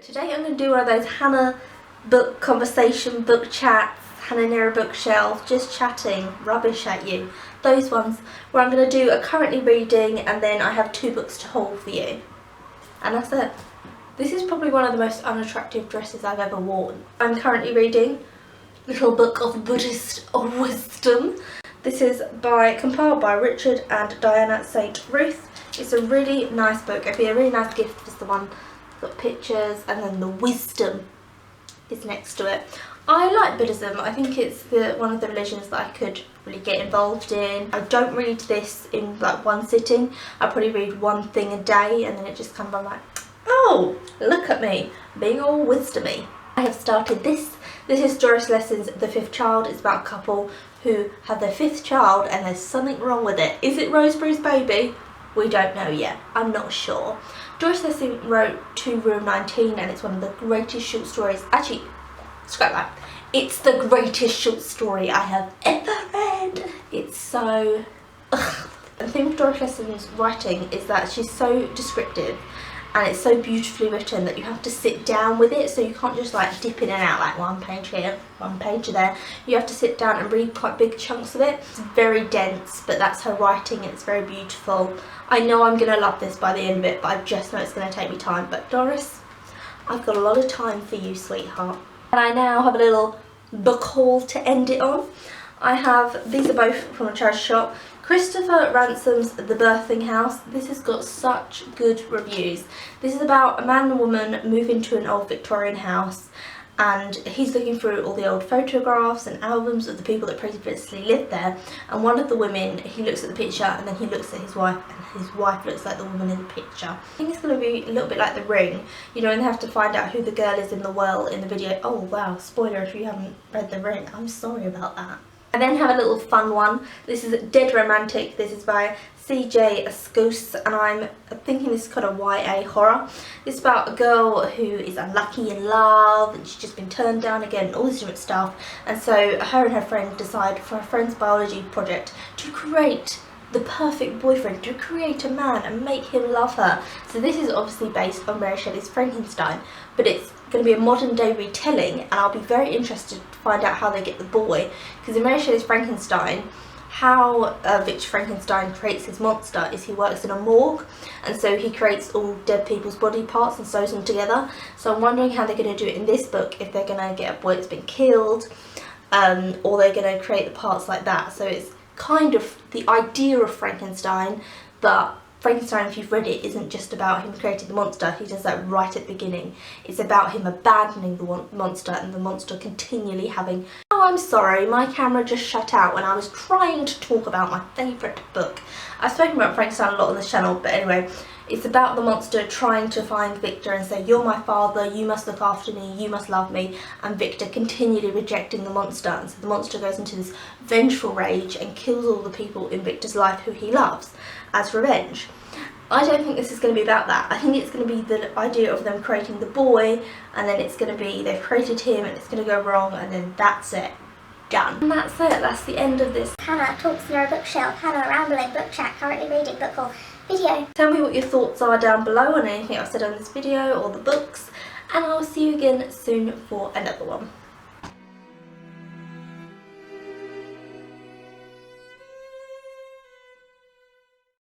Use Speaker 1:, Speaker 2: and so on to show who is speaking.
Speaker 1: Today I'm going to do one of those Hannah book conversation, book chats, Hannah near a bookshelf, just chatting rubbish at you. Those ones where I'm going to do a currently reading and then I have 2 books to haul for you. And that's it. This is probably one of the most unattractive dresses I've ever worn. I'm currently reading Little Book of Buddhist Wisdom. This is compiled by Richard and Diana St. Ruth. It's a really nice book. It'd be a really nice gift for someone. It's got pictures and then the wisdom is next to it. I like Buddhism. I think it's one of the religions that I could really get involved in. I don't read this in like one sitting. I probably read one thing a day and then it just kind of, I'm like, oh, look at me, being all wisdomy. I have started this. This is Doris Lessing's The Fifth Child. It's about a couple who have their 5th child and there's something wrong with it. Is it Rosemary's Baby? We don't know yet. I'm not sure. Doris Lessing wrote To Room 19 and it's one of the greatest short stories. Actually, scrap that. It's the greatest short story I have ever read. It's so... Ugh. The thing with Doris Lessing's writing is that she's so descriptive and it's so beautifully written that you have to sit down with it, so you can't just like dip in and out like one page here, one page there. You have to sit down and read quite big chunks of it. It's very dense, but that's her writing and it's very beautiful. I know I'm going to love this by the end of it, but I just know it's going to take me time. But Doris, I've got a lot of time for you, sweetheart. And I now have a little book haul to end it on. These are both from a charity shop. Christopher Ransom's The Birthing House. This has got such good reviews. This is about a man and a woman move into an old Victorian house and he's looking through all the old photographs and albums of the people that previously lived there, and one of the women, he looks at the picture and then he looks at his wife and his wife looks like the woman in the picture. I think it's going to be a little bit like The Ring, you know, and they have to find out who the girl is in the well in the video. Oh wow, spoiler if you haven't read The Ring, I'm sorry about that. I then have a little fun one. This is Dead Romantic. This is by CJ Ascos and I'm thinking this is kind of YA horror. It's about a girl who is unlucky in love and she's just been turned down again and all this different stuff, and so her and her friend decide for her friend's biology project to create the perfect boyfriend, to create a man and make him love her. So this is obviously based on Mary Shelley's Frankenstein, but it's going to be a modern day retelling and I'll be very interested to find out how they get the boy, because in Mary Shelley's Frankenstein, how Victor Frankenstein creates his monster is he works in a morgue, and so he creates all dead people's body parts and sews them together. So I'm wondering how they're going to do it in this book, if they're going to get a boy that's been killed or they're going to create the parts like that. So it's kind of the idea of Frankenstein, but Frankenstein, if you've read it, isn't just about him creating the monster. He does that right at the beginning. It's about him abandoning the monster and the monster continually having... Oh, I'm sorry, my camera just shut out when I was trying to talk about my favourite book. I've spoken about Frankenstein a lot on this channel, but anyway, it's about the monster trying to find Victor and say, you're my father, you must look after me, you must love me, and Victor continually rejecting the monster, and so the monster goes into this vengeful rage and kills all the people in Victor's life who he loves as revenge. I don't think this is going to be about that. I think it's going to be the idea of them creating the boy, and then it's going to be they've created him and it's going to go wrong, and then that's it. Done. And that's it. That's the end of this
Speaker 2: Hannah Talks Near a Bookshelf, Hannah Rambling Book Chat, currently reading book haul video.
Speaker 1: Tell me what your thoughts are down below on anything I've said on this video or the books, and I'll see you again soon for another one.